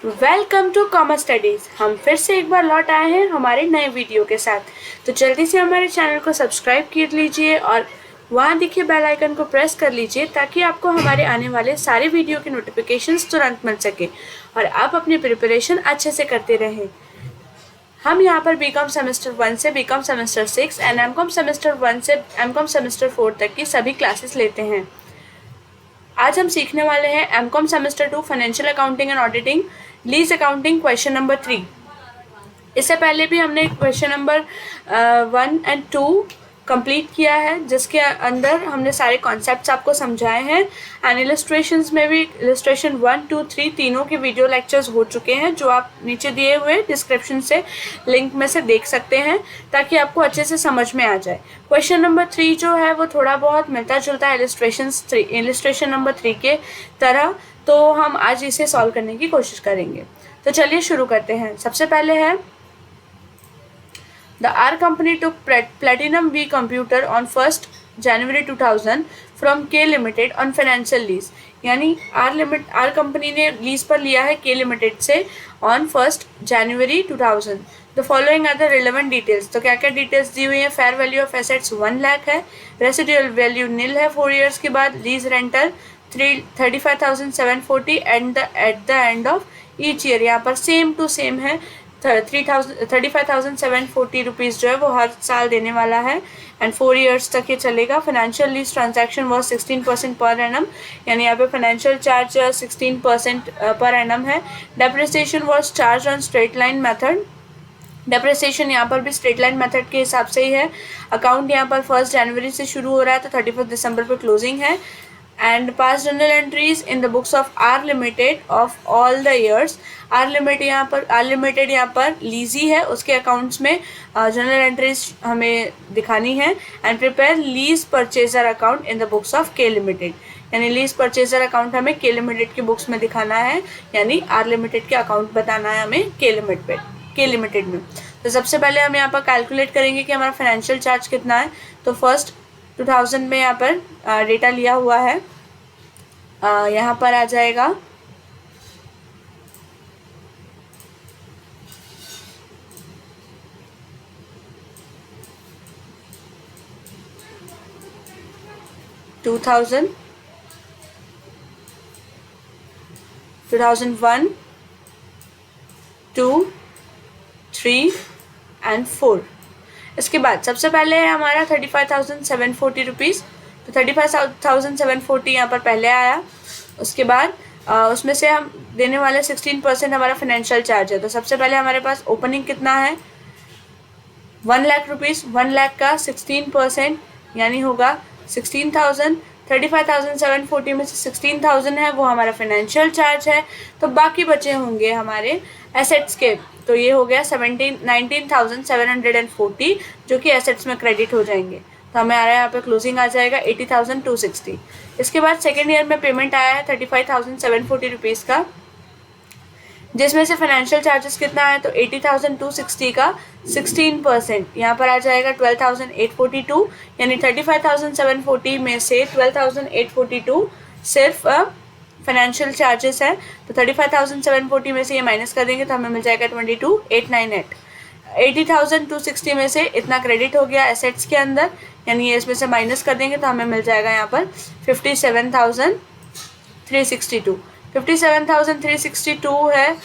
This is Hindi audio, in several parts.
Welcome to commerce studies. हम फिर से एक बार लौट आए हैं हमारे नए वीडियो के साथ। तो जल्दी से हमारे चैनल को सब्सक्राइब कर लीजिए और वहाँ दिखे बेल आइकन को प्रेस कर लीजिए ताकि आपको हमारे आने वाले सारे वीडियो के नोटिफिकेशंस तुरंत मिल सके और आप अपनी प्रिपरेशन अच्छे से करते रहें। हम यहाँ पर बीकॉम सेमेस्टर 1 से BCom semester 6 and MCom semester 1 से एमकॉम सेमेस्टर 4 तक की सभी क्लासेस लेते हैं। आज हम सीखने वाले हैं MCom semester 2 financial accounting and auditing lease accounting question number 3। इससे पहले भी हमने क्वेश्चन नंबर 1 एंड 2 कंप्लीट किया है जिसके अंदर हमने सारे कॉन्सेप्ट्स आपको समझाए हैं एंड इलस्ट्रेशंस में भी इलस्ट्रेशन 1, 2, 3 तीनों के वीडियो लेक्चर्स हो चुके हैं जो आप नीचे दिए हुए डिस्क्रिप्शन से लिंक में से देख सकते हैं ताकि आपको अच्छे से समझ में आ जाए। क्वेश्चन नंबर 3 जो है वो थोड़ा बहुत मिलता जुलता है इलस्ट्रेशन नंबर 3 के तरह, तो हम आज इसे सॉल्व करने की कोशिश करेंगे। तो चलिए शुरू करते हैं। सबसे पहले है The R company took Platinum V computer on 1st January 2000 from K Limited on financial lease। यानी R कंपनी ने लीज पर लिया है K Limited से on 1st January 2000। The following are the relevant details। तो क्या क्या डिटेल्स दी हुई है? Fair value of assets 1 lakh है, रेसिडुअल वैल्यू नील है 4 ईयर्स के बाद, lease rental 35,740 at the end of each year. यहाँ पर सेम टू सेम है, 35,740 रुपीज़ जो है वो हर साल देने वाला है एंड 4 ईयर्स तक ये चलेगा। Financial lease transaction was 16% per annum, यानी यहाँ पे फाइनेंशियल चार्ज 16% पर एनम है। Depreciation was charge on straight line method. Depreciation यहाँ पर भी स्ट्रेट लाइन मेथड के हिसाब से ही है। अकाउंट यहाँ पर 1 जनवरी से शुरू हो रहा है तो 31 दिसंबर पर क्लोजिंग है। And pass journal entries in the books of R limited of all the years. R limited यहाँ पर लीजी है, उसके अकाउंट्स में जर्नल एंट्रीज हमें दिखानी है। And prepare lease purchaser account in the books of के लिमिटेड, यानी लीज परचेजर अकाउंट हमें के लिमिटेड की बुक्स में दिखाना है, यानी आर लिमिटेड के अकाउंट बताना है हमें के लिमिटेड में। तो सबसे पहले हम यहाँ पर कैलकुलेट करेंगे कि हमारा फाइनेंशियल चार्ज कितना है। तो फर्स्ट 2000 में यहाँ पर डेटा लिया हुआ है, यहाँ पर आ जाएगा 2000, 2001, 2, 3 एंड 4। इसके बाद सबसे पहले है हमारा 35,740 रुपीज़। तो 35,740 यहाँ पर पहले आया। उसके बाद उसमें से हम देने वाले 16% हमारा फाइनेंशियल चार्ज है। तो सबसे पहले हमारे पास ओपनिंग कितना है 1 लाख रुपीज़। 1 लाख का 16% यानी होगा 16,000। 35,740 में से 16,000 है वो हमारा फाइनेंशियल चार्ज है, तो बाकी बचे होंगे हमारे एसेट्स के। तो ये हो गया 19,740 जो कि एसेट्स में क्रेडिट हो जाएंगे। तो हमें आ रहा है यहाँ पे क्लोजिंग आ जाएगा 80,260। इसके बाद सेकेंड ईयर में पेमेंट आया है 35,740 रुपीज़ का, जिसमें से फाइनेंशियल चार्जेस कितना है तो 80,260 का 16% यहाँ पर आ जाएगा 12,842, यानी 35,740 में से 12,842 सिर्फ फाइनेंशियल चार्जेस है। तो 35,740 में से ये माइनस कर देंगे तो हमें मिल जाएगा 22,898। 80,260 में से इतना क्रेडिट हो गया एसेट्स के अंदर, यानी ये इसमें से माइनस कर देंगे तो हमें मिल जाएगा यहाँ पर 57,362। 57,362 है,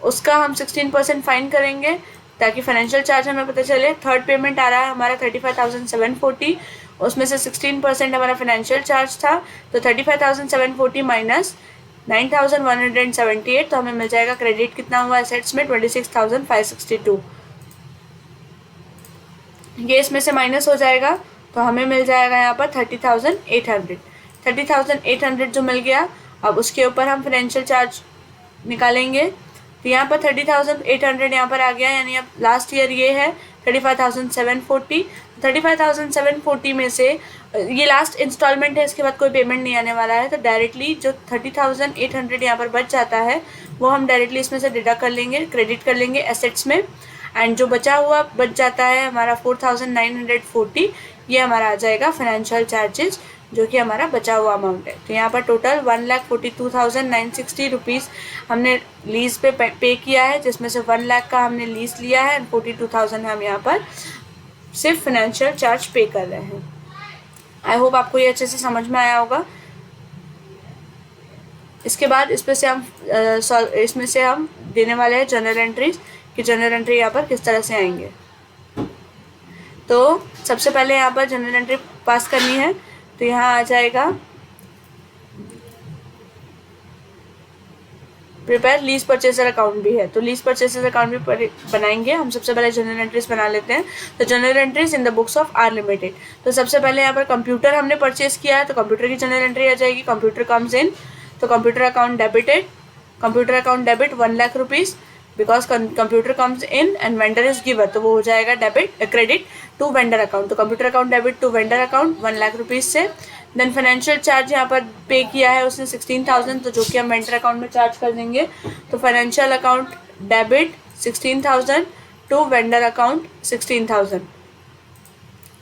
उसका हम 16% फाइन करेंगे ताकि फाइनेंशियल चार्ज हमें पता चले। थर्ड पेमेंट आ रहा है हमारा 35,740, उसमें से 16% हमारा फाइनेंशियल चार्ज था। तो 35,740 माइनस 9,178, तो हमें मिल जाएगा क्रेडिट कितना हुआ एसेट्स में 26,562। ये इसमें से माइनस हो जाएगा तो हमें मिल जाएगा यहाँ पर 30,800। 30,800 जो मिल गया, अब उसके ऊपर हम फाइनेंशियल चार्ज निकालेंगे। तो यहाँ पर 30,800 यहाँ पर आ गया, यानी अब लास्ट ईयर ये है 35,740। 35,740 में से ये लास्ट इंस्टॉलमेंट है, इसके बाद कोई पेमेंट नहीं आने वाला है। तो डायरेक्टली जो 30,800 यहाँ पर बच जाता है वो हम डायरेक्टली इसमें से डिडक्ट कर लेंगे, क्रेडिट कर लेंगे एसेट्स में। एंड जो बचा हुआ बच जाता है हमारा 4,940, ये हमारा आ जाएगा फाइनेंशियल चार्जेस जो कि हमारा बचा हुआ अमाउंट है। तो यहाँ पर टोटल 1,42,960 रुपीज़ हमने लीज पे पे किया है, जिसमें से 1 लाख का हमने लीज लिया है, 42,000 हम यहाँ पर सिर्फ फाइनेंशियल चार्ज पे कर रहे हैं। आई होप आपको ये अच्छे से समझ में आया होगा। इसके बाद इसमें से हम देने वाले हैं जनरल एंट्रीज कि जनरल एंट्री यहाँ पर किस तरह से आएंगे। तो सबसे पहले यहाँ पर जनरल एंट्री पास करनी है, तो यहाँ आ जाएगा प्रिपेयर लीज परचेसर अकाउंट भी है, तो लीज परचेसर अकाउंट भी बनाएंगे हम। सबसे पहले जनरल एंट्रीज बना लेते हैं। तो journal entries in the books of R limited, तो सबसे पहले यहाँ पर कंप्यूटर हमने परचेज किया है, तो कंप्यूटर की जनरल एंट्री आ जाएगी। कंप्यूटर कम्स इन, तो computer account debited, computer account debit 1 lakh rupees because computer comes in and vendor is giver, तो वो हो जाएगा क्रेडिट टू वेंडर अकाउंट। तो computer account debit to vendor account 1 lakh rupees से। देन फाइनेंशियल चार्ज यहाँ पर पे किया है उसने 16,000, तो जो कि हम वेंडर अकाउंट में चार्ज कर देंगे। तो financial account debit 16,000 to vendor account 16,000।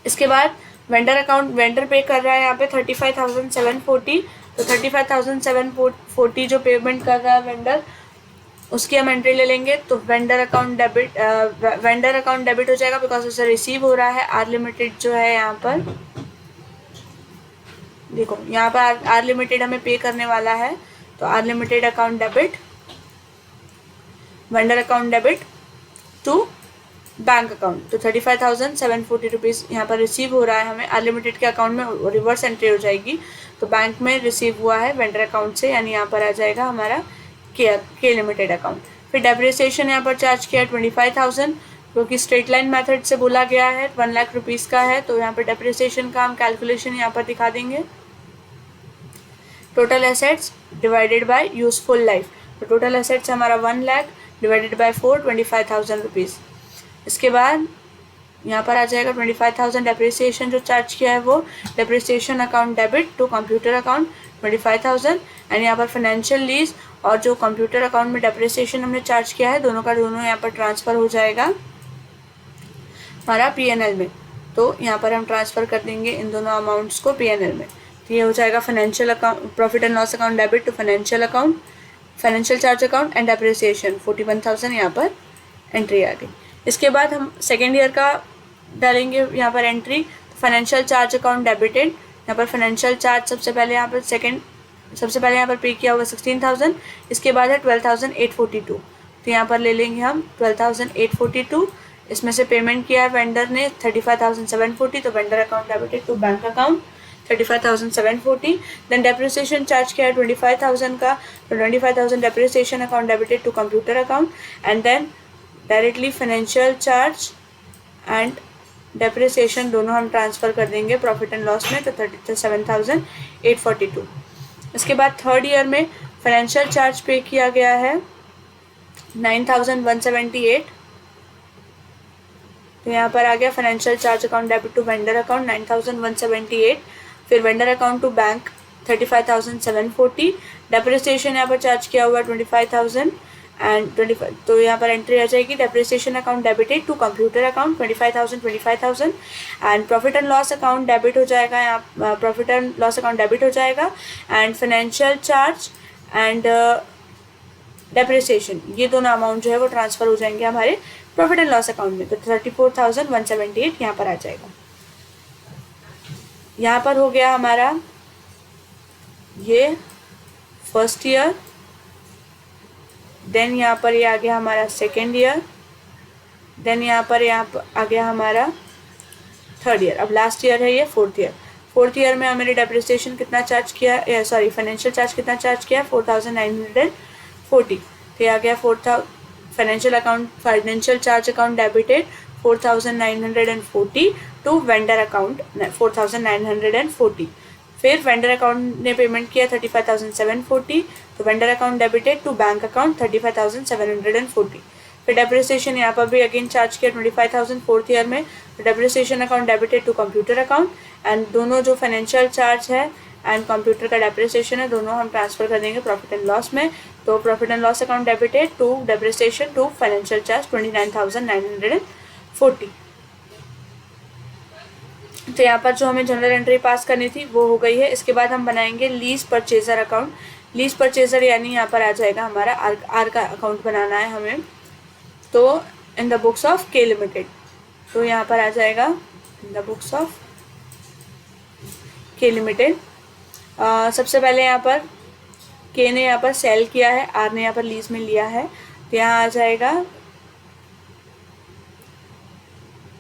इसके बाद वेंडर अकाउंट, वेंडर पे कर रहा है यहाँ पे 35,740, तो 35,740 जो पेमेंट कर रहा है वेंडर, उसकी हम एंट्री ले लेंगे। तो वेंडर अकाउंट डेबिट हो जाएगा बिकॉज उसे रिसीव हो रहा है। आर लिमिटेड जो है यहाँ पर देखो, यहाँ पर आर लिमिटेड हमें पे करने वाला है, तो R limited account debit, vendor account debit to bank account, तो 35,740 रुपीज़ यहाँ पर रिसीव हो रहा है हमें आर लिमिटेड के अकाउंट में, रिवर्स एंट्री हो जाएगी। तो बैंक में रिसीव हुआ है वेंडर अकाउंट से, यानी यहाँ पर आ जाएगा हमारा के लिमिटेड अकाउंट। फिर डेप्रिसिएशन यहाँ पर चार्ज किया 25,000, क्योंकि स्ट्रेट लाइन मेथड से बोला गया है, 1 लाख रुपीज़ का है, तो यहाँ पर डेप्रिसिएशन का हम कैलकुलेशन यहाँ पर दिखा देंगे। Total assets divided by useful life, तो टोटल एसेट्स हमारा 1 लाख डिवाइडेड बाय 4, 25,000 रुपीज़। इसके बाद यहाँ पर आ जाएगा 25,000 डेप्रिसिएशन जो चार्ज किया है वो, depreciation account debit to computer account 25,000, and यहाँ पर फाइनेंशियल लीज और जो कंप्यूटर अकाउंट में डेप्रिसिएशन हमने चार्ज किया है, दोनों का दोनों यहाँ पर ट्रांसफ़र हो जाएगा हमारा पीएनएल में। तो यहाँ पर हम ट्रांसफ़र कर देंगे इन दोनों अमाउंट्स को पीएनएल में। तो ये हो जाएगा financial account, profit and loss account debit to financial account, financial charge account and depreciation 41,000 यहाँ पर एंट्री आ गई। इसके बाद हम सेकेंड ईयर का डालेंगे यहाँ पर entry. Financial charge account debited, यहाँ पर फाइनेंशियल चार्ज सबसे पहले यहाँ पर पे किया हुआ 16,000, इसके बाद है 12,842, तो यहाँ पर ले लेंगे हम 12,842। इसमें से पेमेंट किया है वेंडर ने 35,740, तो vendor account debited to bank account 35,740। Then depreciation charge किया है 25,000 का, तो 25,000 depreciation account debited to computer account, and then directly financial charge and depreciation दोनों हम ट्रांसफ़र कर देंगे प्रॉफिट एंड लॉस में, तो 37,842। इसके बाद थर्ड ईयर में फाइनेंशियल चार्ज पे किया गया है 9,178, तो यहाँ पर आ गया financial charge account debit to vendor account 9,178, फिर vendor account to bank 35,740, depreciation यहाँ पर चार्ज किया हुआ 25,000 एंड 25, तो यहाँ पर एंट्री आ जाएगी depreciation account debited to computer account 25,000 and profit and loss account debit हो जाएगा, यहाँ profit and loss account debit हो जाएगा, and financial charge and depreciation ये दोनों अमाउंट जो है वो ट्रांसफ़र हो जाएंगे हमारे प्रॉफिट एंड लॉस अकाउंट में, तो 34,178 यहाँ पर आ जाएगा। यहाँ पर हो गया हमारा ये फर्स्ट ईयर, देन यहाँ पर ये आ गया हमारा सेकेंड ईयर, देन यहाँ पर आ गया हमारा थर्ड ईयर। अब लास्ट ईयर है ये फोर्थ ईयर। फोर्थ ईयर में हमारे डेप्रिसिएशन कितना चार्ज किया, फाइनेंशियल चार्ज कितना चार्ज किया, 4,940, तो ये आ गया financial charge account debited 4,940 to vendor account 4,940, फिर वेंडर अकाउंट ने पेमेंट किया 35,740, तो vendor account debited to bank account 35,740, फिर डेप्रिसिएशन यहाँ पर भी अगेन चार्ज किया 25,000 फोर्थ ईयर में, तो depreciation account debited to computer account, and दोनों जो फाइनेंशियल चार्ज है एंड कंप्यूटर का डेप्रिसिएशन है दोनों हम ट्रांसफ़र कर देंगे प्रॉफिट एंड लॉस में, तो profit and loss account debited to depreciation to financial charge 29,940। तो यहाँ पर जो हमें जनरल एंट्री पास करनी थी वो हो गई है। इसके बाद हम बनाएंगे lease purchaser account. Lease purchaser यानी यहाँ पर आ जाएगा हमारा आर का अकाउंट बनाना है हमें। तो इन द बुक्स ऑफ के लिमिटेड, तो यहाँ पर आ जाएगा इन द बुक्स ऑफ के लिमिटेड। सबसे पहले यहाँ पर के ने यहाँ पर सेल किया है, आर ने यहाँ पर लीज में लिया है, तो यहाँ आ जाएगा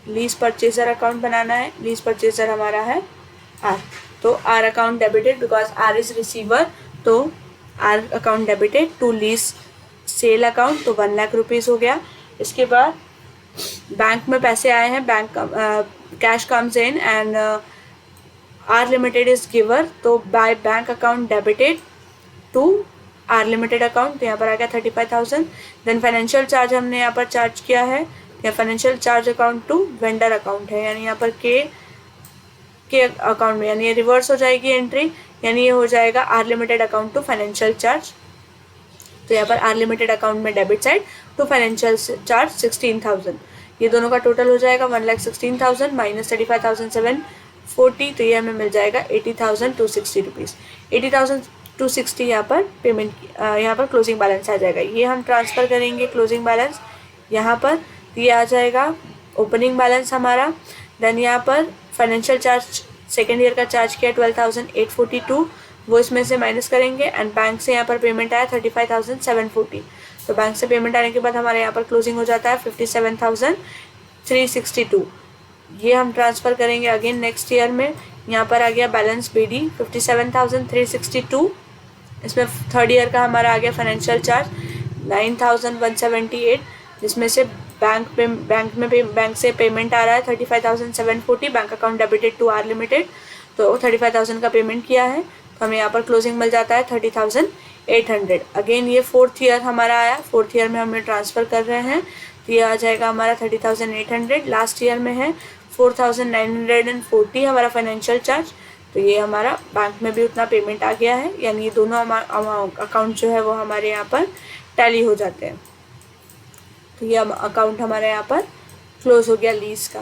लीज परचेजर अकाउंट बनाना है। लीज परचेजर हमारा है आर, तो R account debited because R is receiver, तो R account debited to lease sale account, तो 1 लाख रुपीज़ हो गया। इसके बाद बैंक में पैसे आए हैं, bank cash comes in and R limited is giver, तो by bank account debited to R limited account, तो यहाँ पर आ गया 35,000। देन फाइनेंशियल चार्ज हमने यहाँ पर चार्ज किया है, या financial charge account to vendor account है, यानी यहाँ पर के अकाउंट में, यानी ये रिवर्स हो जाएगी एंट्री, यानी ये हो जाएगा R limited account to financial charge. तो यहाँ पर आर लिमिटेड अकाउंट में debit side to financial charge 16,000, ये दोनों का टोटल हो जाएगा 1,16,000 माइनस 35,740, तो ये हमें मिल जाएगा 80,260 रुपीज़। 80,260 यहाँ पर पेमेंट, यहाँ पर क्लोजिंग बैलेंस आ जाएगा। ये हम ट्रांसफ़र करेंगे क्लोजिंग बैलेंस यहाँ पर, ये आ जाएगा ओपनिंग बैलेंस हमारा। देन यहाँ पर फाइनेंशियल चार्ज सेकेंड ईयर का चार्ज किया 12,842, वो इसमें से माइनस करेंगे, एंड बैंक से यहाँ पर पेमेंट आया 35,740, तो बैंक से पेमेंट आने के बाद हमारे यहाँ पर क्लोजिंग हो जाता है 57,362, ये हम ट्रांसफ़र करेंगे अगेन नेक्स्ट ईयर में। यहाँ पर आ गया बैलेंस BD 57,362, इसमें थर्ड ईयर का हमारा आ गया फाइनेंशियल चार्ज 9,178, जिसमें से बैंक से पेमेंट आ रहा है 35,740, bank account debited to R limited, तो 35,000 का पेमेंट किया है, तो हमें यहाँ पर क्लोजिंग मिल जाता है 30,800। अगेन ये फोर्थ ईयर हमारा आया, फोर्थ ईयर में हमें ट्रांसफ़र कर रहे हैं, तो ये आ जाएगा हमारा 30,800। लास्ट ईयर में है 4,940 हमारा फाइनेंशियल चार्ज, तो ये हमारा बैंक में भी उतना पेमेंट आ गया है, यानी ये दोनों अकाउंट जो है वो हमारे यहाँ पर टैली हो जाते हैं। तो ये अकाउंट हमारे यहाँ पर क्लोज हो गया लीज का।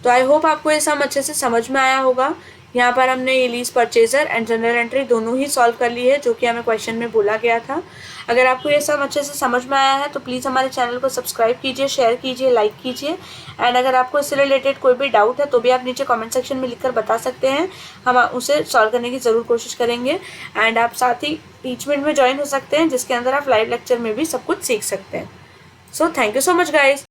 तो आई होप आपको ये सब अच्छे से समझ में आया होगा। यहाँ पर हमने ये lease purchaser and general entry दोनों ही सॉल्व कर ली है, जो कि हमें क्वेश्चन में बोला गया था। अगर आपको ये सब अच्छे से समझ में आया है तो प्लीज़ हमारे चैनल को सब्सक्राइब कीजिए, शेयर कीजिए, लाइक कीजिए, एंड अगर आपको इससे रिलेटेड कोई भी डाउट है तो भी आप नीचे कमेंट सेक्शन में लिखकर बता सकते हैं, हम उसे सॉल्व करने की ज़रूर कोशिश करेंगे। एंड आप साथ ही टीचमेंट में ज्वाइन हो सकते हैं, जिसके अंदर आप लाइव लेक्चर में भी सब कुछ सीख सकते हैं। So thank you so much guys.